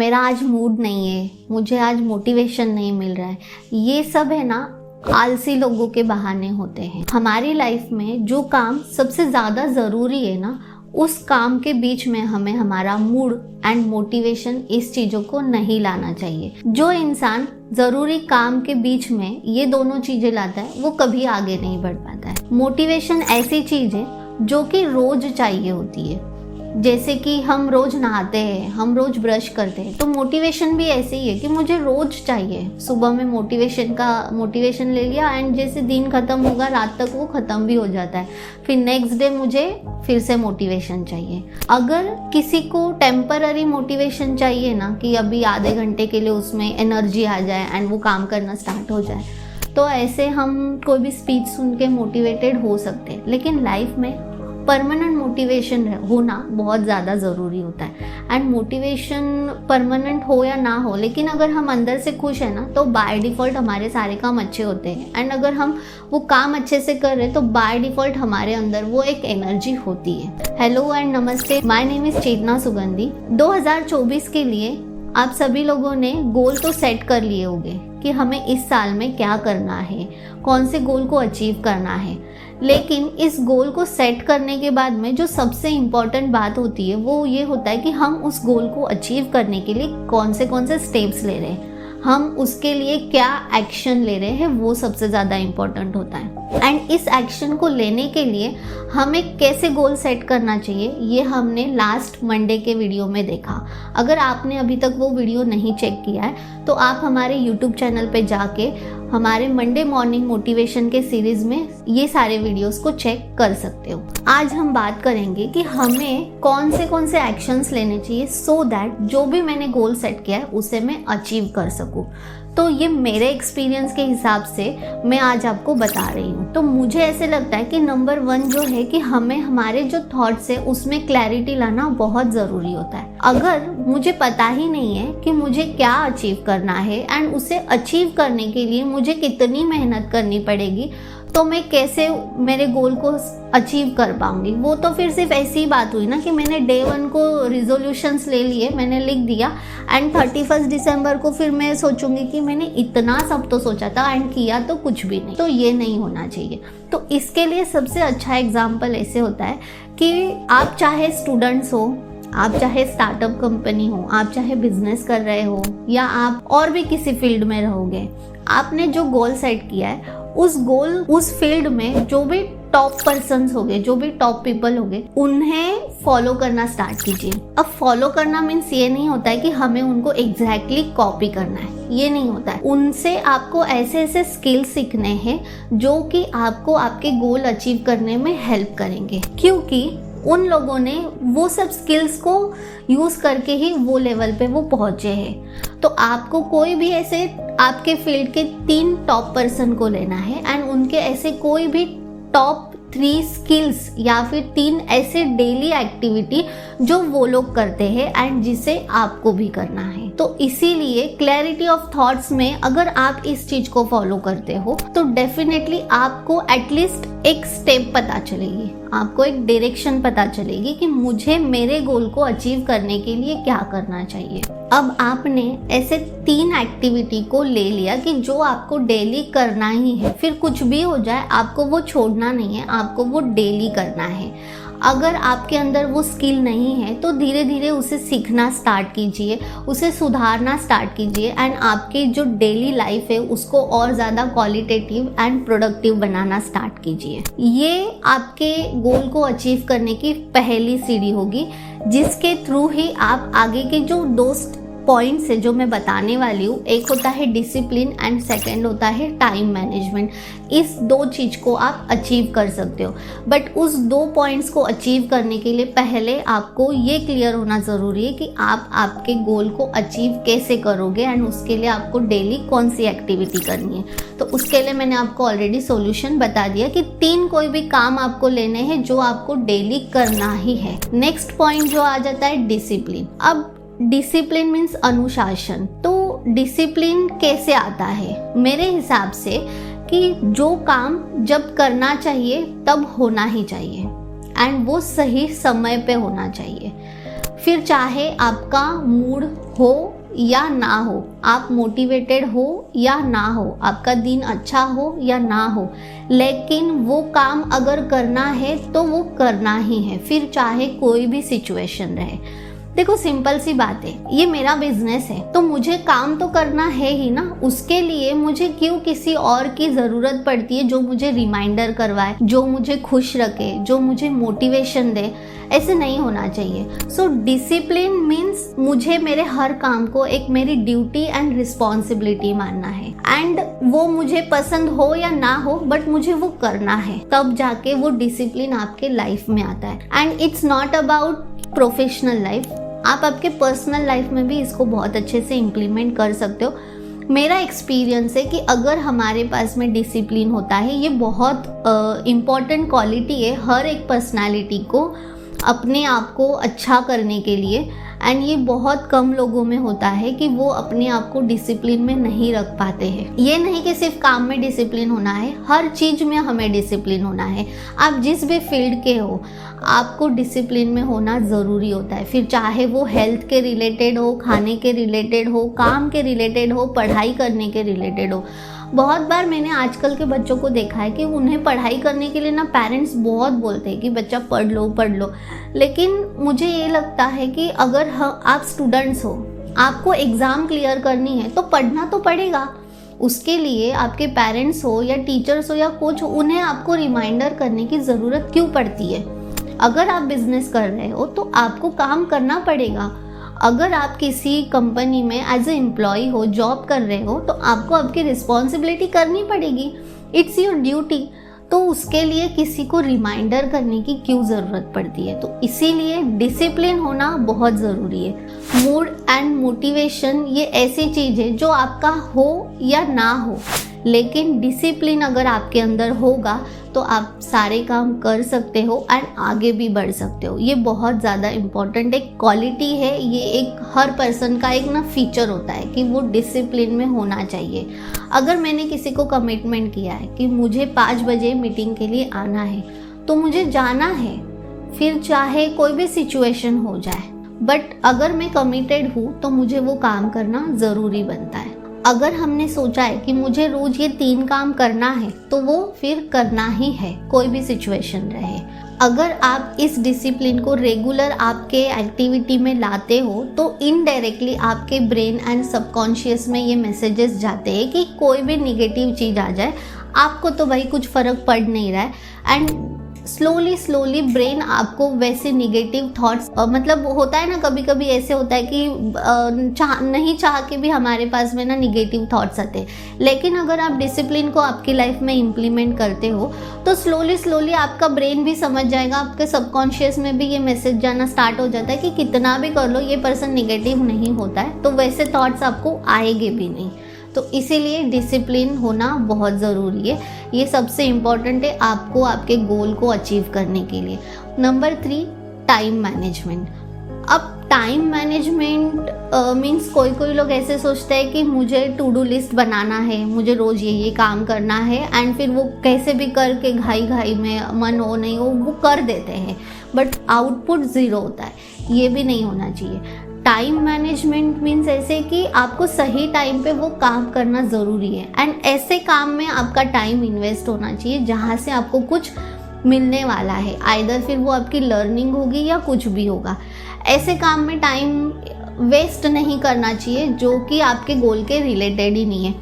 मेरा आज मूड नहीं है, मुझे आज मोटिवेशन नहीं मिल रहा है, ये सब है ना आलसी लोगों के बहाने होते हैं। हमारी लाइफ में जो काम सबसे ज़्यादा ज़रूरी है ना, उस काम के बीच में हमें हमारा मूड एंड मोटिवेशन इस चीज़ों को नहीं लाना चाहिए। जो इंसान ज़रूरी काम के बीच में ये दोनों चीज़ें लाता है वो कभी आगे नहीं बढ़ पाता है। मोटिवेशन ऐसी चीज़ है जो कि रोज़ चाहिए होती है। जैसे कि हम रोज़ नहाते हैं, हम रोज़ ब्रश करते हैं, तो मोटिवेशन भी ऐसे ही है कि मुझे रोज़ चाहिए। सुबह में मोटिवेशन ले लिया एंड जैसे दिन ख़त्म होगा रात तक वो ख़त्म भी हो जाता है, फिर नेक्स्ट डे मुझे फिर से मोटिवेशन चाहिए। अगर किसी को टेम्पररी मोटिवेशन चाहिए ना कि अभी आधे घंटे के लिए उसमें एनर्जी आ जाए एंड वो काम करना स्टार्ट हो जाए, तो ऐसे हम कोई भी स्पीच सुन के मोटिवेटेड हो सकते हैं। लेकिन लाइफ में परमानेंट मोटिवेशन होना बहुत ज़्यादा ज़रूरी होता है। एंड मोटिवेशन परमानेंट हो या ना हो, लेकिन अगर हम अंदर से खुश है ना, तो बाय डिफ़ॉल्ट हमारे सारे काम अच्छे होते हैं। एंड अगर हम वो काम अच्छे से कर रहे हैं तो बाय डिफ़ॉल्ट हमारे अंदर वो एक एनर्जी होती है। हेलो एंड नमस्ते, माय नेम इज़ चेतना सुगंधी। 2024 के लिए आप सभी लोगों ने गोल तो सेट कर लिए होंगे कि हमें इस साल में क्या करना है, कौन से गोल को अचीव करना है। लेकिन इस गोल को सेट करने के बाद में जो सबसे इम्पॉर्टेंट बात होती है वो ये होता है कि हम उस गोल को अचीव करने के लिए कौन से स्टेप्स ले रहे हैं, हम उसके लिए क्या एक्शन ले रहे हैं, वो सबसे ज़्यादा इम्पॉर्टेंट होता है। एंड इस एक्शन को लेने के लिए हमें कैसे गोल सेट करना चाहिए ये हमने लास्ट मंडे के वीडियो में देखा। अगर आपने अभी तक वो वीडियो नहीं चेक किया है तो आप हमारे यूट्यूब चैनल पे जाके हमारे मंडे मॉर्निंग मोटिवेशन के सीरीज़ में ये सारे वीडियोस को चेक कर सकते हो। आज हम बात करेंगे कि हमें कौन से एक्शंस लेने चाहिए सो दैट जो भी मैंने गोल सेट किया है उसे मैं अचीव कर सकूँ। तो ये मेरे एक्सपीरियंस के हिसाब से मैं आज आपको बता रही हूँ। तो मुझे ऐसे लगता है कि नंबर 1 जो है कि हमें हमारे जो थॉट्स है उसमें क्लैरिटी लाना बहुत ज़रूरी होता है। अगर मुझे पता ही नहीं है कि मुझे क्या अचीव करना है एंड उसे अचीव करने के लिए मुझे कितनी मेहनत करनी पड़ेगी, तो मैं कैसे मेरे गोल को अचीव कर पाऊंगी। वो तो फिर सिर्फ ऐसी ही बात हुई ना कि मैंने डे 1 को रिजोल्यूशंस ले लिए, मैंने लिख दिया एंड 31 दिसंबर को फिर मैं सोचूंगी कि मैंने इतना सब तो सोचा था एंड किया तो कुछ भी नहीं। तो ये नहीं होना चाहिए। तो इसके लिए सबसे अच्छा एग्जाम्पल ऐसे होता है कि आप चाहे स्टूडेंट्स हो, आप चाहे स्टार्टअप कंपनी हो, आप चाहे बिजनेस कर रहे हो या आप और भी किसी फील्ड में रहोगे, आपने जो गोल सेट किया है उस फील्ड में जो भी टॉप पर्सन्स होंगे, जो भी टॉप पीपल होंगे, उन्हें फॉलो करना स्टार्ट कीजिए। अब फॉलो करना मीन्स ये नहीं होता है कि हमें उनको एग्जैक्टली कॉपी करना है, ये नहीं होता है। उनसे आपको ऐसे स्किल्स सीखने हैं जो कि आपको आपके गोल अचीव करने में हेल्प करेंगे, क्योंकि उन लोगों ने वो सब स्किल्स को यूज़ करके ही वो लेवल पे वो पहुँचे हैं। तो आपको कोई भी ऐसे आपके फील्ड के 3 टॉप पर्सन को लेना है एंड उनके ऐसे कोई भी टॉप 3 स्किल्स या फिर 3 ऐसे डेली एक्टिविटी जो वो लोग करते हैं एंड जिसे आपको भी करना है। तो इसीलिए क्लैरिटी ऑफ थॉट्स में अगर आप इस चीज को फॉलो करते हो तो डेफिनेटली आपको एटलीस्ट एक स्टेप पता चलेगी, आपको एक डायरेक्शन पता चलेगी कि मुझे मेरे गोल को अचीव करने के लिए क्या करना चाहिए। अब आपने ऐसे 3 एक्टिविटी को ले लिया कि जो आपको डेली करना ही है, फिर कुछ भी हो जाए आपको वो छोड़ना नहीं है, आपको वो डेली करना है। अगर आपके अंदर वो स्किल नहीं है तो धीरे धीरे उसे सीखना स्टार्ट कीजिए, उसे सुधारना स्टार्ट कीजिए एंड आपकी जो डेली लाइफ है उसको और ज़्यादा qualitative and productive banana start कीजिए। ये आपके गोल को अचीव करने की पहली सीढ़ी होगी, जिसके थ्रू ही आप आगे के जो 2 पॉइंट्स है जो मैं बताने वाली हूँ, एक होता है डिसिप्लिन एंड सेकंड होता है टाइम मैनेजमेंट। इस 2 चीज़ को आप अचीव कर सकते हो। बट उस 2 पॉइंट्स को अचीव करने के लिए पहले आपको ये क्लियर होना ज़रूरी है कि आप आपके गोल को अचीव कैसे करोगे एंड उसके लिए आपको डेली कौन सी एक्टिविटी करनी है। तो उसके लिए मैंने आपको ऑलरेडी सॉल्यूशन बता दिया कि 3 कोई भी काम आपको लेने हैं जो आपको डेली करना ही है। नेक्स्ट पॉइंट जो आ जाता है डिसिप्लिन। अब डिसिप्लिन मीन्स अनुशासन। तो डिसिप्लिन कैसे आता है? मेरे हिसाब से कि जो काम जब करना चाहिए तब होना ही चाहिए एंड वो सही समय पे होना चाहिए। फिर चाहे आपका मूड हो या ना हो, आप मोटिवेटेड हो या ना हो, आपका दिन अच्छा हो या ना हो, लेकिन वो काम अगर करना है तो वो करना ही है, फिर चाहे कोई भी सिचुएशन रहे। देखो सिंपल सी बात है, ये मेरा बिजनेस है तो मुझे काम तो करना है ही ना। उसके लिए मुझे क्यों किसी और की ज़रूरत पड़ती है जो मुझे रिमाइंडर करवाए, जो मुझे खुश रखे, जो मुझे मोटिवेशन दे। ऐसे नहीं होना चाहिए। सो डिसिप्लिन मीन्स मुझे मेरे हर काम को एक मेरी ड्यूटी एंड रिस्पॉन्सिबिलिटी मानना है, एंड वो मुझे पसंद हो या ना हो बट मुझे वो करना है, तब जाके वो डिसिप्लिन आपके लाइफ में आता है। And it's not about professional life, आप आपके पर्सनल लाइफ में भी इसको बहुत अच्छे से इम्प्लीमेंट कर सकते हो। मेरा एक्सपीरियंस है कि अगर हमारे पास में डिसिप्लिन होता है, ये बहुत इम्पॉर्टेंट क्वालिटी है हर एक पर्सनालिटी को अपने आप को अच्छा करने के लिए, एंड ये बहुत कम लोगों में होता है कि वो अपने आप को डिसिप्लिन में नहीं रख पाते हैं। ये नहीं कि सिर्फ काम में डिसिप्लिन होना है, हर चीज़ में हमें डिसिप्लिन होना है। आप जिस भी फील्ड के हो, आपको डिसिप्लिन में होना ज़रूरी होता है, फिर चाहे वो हेल्थ के रिलेटेड हो, खाने के रिलेटेड हो, काम के रिलेटेड हो, पढ़ाई करने के रिलेटेड हो। बहुत बार मैंने आजकल के बच्चों को देखा है कि उन्हें पढ़ाई करने के लिए ना पेरेंट्स बहुत बोलते हैं कि बच्चा पढ़ लो, लेकिन मुझे ये लगता है कि अगर आप स्टूडेंट्स हो, आपको एग्ज़ाम क्लियर करनी है तो पढ़ना तो पड़ेगा। उसके लिए आपके पेरेंट्स हो या टीचर्स हो या कोच हो, उन्हें आपको रिमाइंडर करने की ज़रूरत क्यों पड़ती है? अगर आप बिजनेस कर रहे हो तो आपको काम करना पड़ेगा। अगर आप किसी कंपनी में एज ए एम्प्लॉय हो, जॉब कर रहे हो, तो आपको आपकी रिस्पॉन्सिबिलिटी करनी पड़ेगी, इट्स योर ड्यूटी। तो उसके लिए किसी को रिमाइंडर करने की क्यों ज़रूरत पड़ती है? तो इसीलिए डिसिप्लिन होना बहुत ज़रूरी है। मूड एंड मोटिवेशन ये ऐसी चीज़ है जो आपका हो या ना हो, लेकिन डिसिप्लिन अगर आपके अंदर होगा तो आप सारे काम कर सकते हो एंड आगे भी बढ़ सकते हो। ये बहुत ज़्यादा इम्पॉर्टेंट एक क्वालिटी है, ये एक हर पर्सन का एक ना फीचर होता है कि वो डिसिप्लिन में होना चाहिए। अगर मैंने किसी को कमिटमेंट किया है कि मुझे 5 बजे मीटिंग के लिए आना है, तो मुझे जाना है, फिर चाहे कोई भी सिचुएशन हो जाए, बट अगर मैं कमिटेड हूँ तो मुझे वो काम करना ज़रूरी बनता है। अगर हमने सोचा है कि मुझे रोज ये 3 काम करना है तो वो फिर करना ही है, कोई भी सिचुएशन रहे। अगर आप इस डिसिप्लिन को रेगुलर आपके एक्टिविटी में लाते हो तो इनडायरेक्टली आपके ब्रेन एंड सबकॉन्शियस में ये मैसेजेस जाते हैं कि कोई भी निगेटिव चीज़ आ जाए, आपको तो भाई कुछ फ़र्क पड़ नहीं रहा है, एंड स्लोली ब्रेन आपको वैसे निगेटिव थॉट्स, मतलब होता है ना, कभी कभी ऐसे होता है कि नहीं चाह के भी हमारे पास में ना निगेटिव थॉट्स आते हैं। लेकिन अगर आप डिसिप्लिन को आपकी लाइफ में इम्प्लीमेंट करते हो तो स्लोली आपका ब्रेन भी समझ जाएगा, आपके सबकॉन्शियस में भी ये मैसेज जाना स्टार्ट हो जाता है कि कितना भी कर लो ये पर्सन निगेटिव नहीं होता है, तो वैसे थॉट्स आपको आएंगे भी नहीं। तो इसीलिए डिसिप्लिन होना बहुत ज़रूरी है, ये सबसे इम्पॉर्टेंट है आपको आपके गोल को अचीव करने के लिए। Number 3, time management. अब टाइम मैनेजमेंट मीन्स कोई लोग ऐसे सोचते हैं कि मुझे टू डू लिस्ट बनाना है, मुझे रोज़ ये काम करना है, एंड फिर वो कैसे भी करके घाई में, मन हो नहीं हो, वो कर देते हैं, बट आउटपुट ज़ीरो होता है। ये भी नहीं होना चाहिए। टाइम मैनेजमेंट मीन्स ऐसे कि आपको सही टाइम पे वो काम करना ज़रूरी है, एंड ऐसे काम में आपका टाइम इन्वेस्ट होना चाहिए जहाँ से आपको कुछ मिलने वाला है, आइदर फिर वो आपकी लर्निंग होगी या कुछ भी होगा। ऐसे काम में टाइम वेस्ट नहीं करना चाहिए जो कि आपके गोल के रिलेटेड ही नहीं है।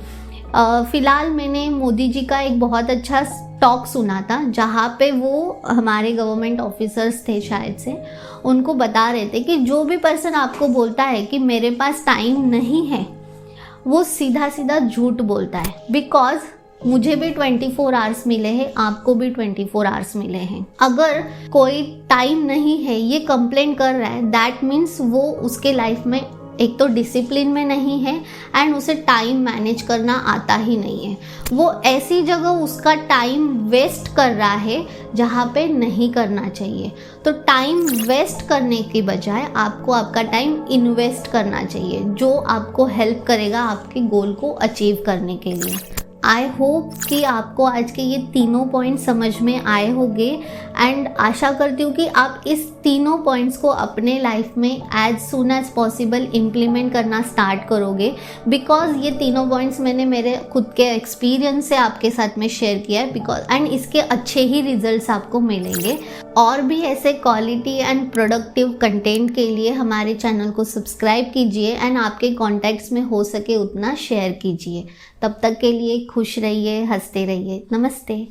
फ़िलहाल मैंने मोदी जी का एक बहुत अच्छा टॉक सुना था जहाँ पे वो हमारे गवर्नमेंट ऑफिसर्स थे शायद से, उनको बता रहे थे कि जो भी पर्सन आपको बोलता है कि मेरे पास टाइम नहीं है, वो सीधा झूठ बोलता है। बिकॉज मुझे भी 24 आवर्स मिले हैं, आपको भी 24 आवर्स मिले हैं। अगर कोई टाइम नहीं है ये कंप्लेंट कर रहा है, दैट मीन्स वो उसके लाइफ में एक तो डिसिप्लिन में नहीं है एंड उसे टाइम मैनेज करना आता ही नहीं है। वो ऐसी जगह उसका टाइम वेस्ट कर रहा है जहाँ पे नहीं करना चाहिए। तो टाइम वेस्ट करने के बजाय आपको आपका टाइम इन्वेस्ट करना चाहिए, जो आपको हेल्प करेगा आपके गोल को अचीव करने के लिए। आई होप कि आपको आज के ये तीनों पॉइंट समझ में आए होंगे एंड आशा करती हूँ कि आप इस तीनों पॉइंट्स को अपने लाइफ में as soon as possible implement करना स्टार्ट करोगे, बिकॉज ये तीनों पॉइंट्स मैंने मेरे खुद के एक्सपीरियंस से आपके साथ में शेयर किया है, बिकॉज एंड इसके अच्छे ही रिजल्ट्स आपको मिलेंगे। और भी ऐसे क्वालिटी एंड प्रोडक्टिव कंटेंट के लिए हमारे चैनल को सब्सक्राइब कीजिए एंड आपके कॉन्टैक्ट्स में हो सके उतना शेयर कीजिए। तब तक के लिए खुश रहिए, हंसते रहिए। नमस्ते।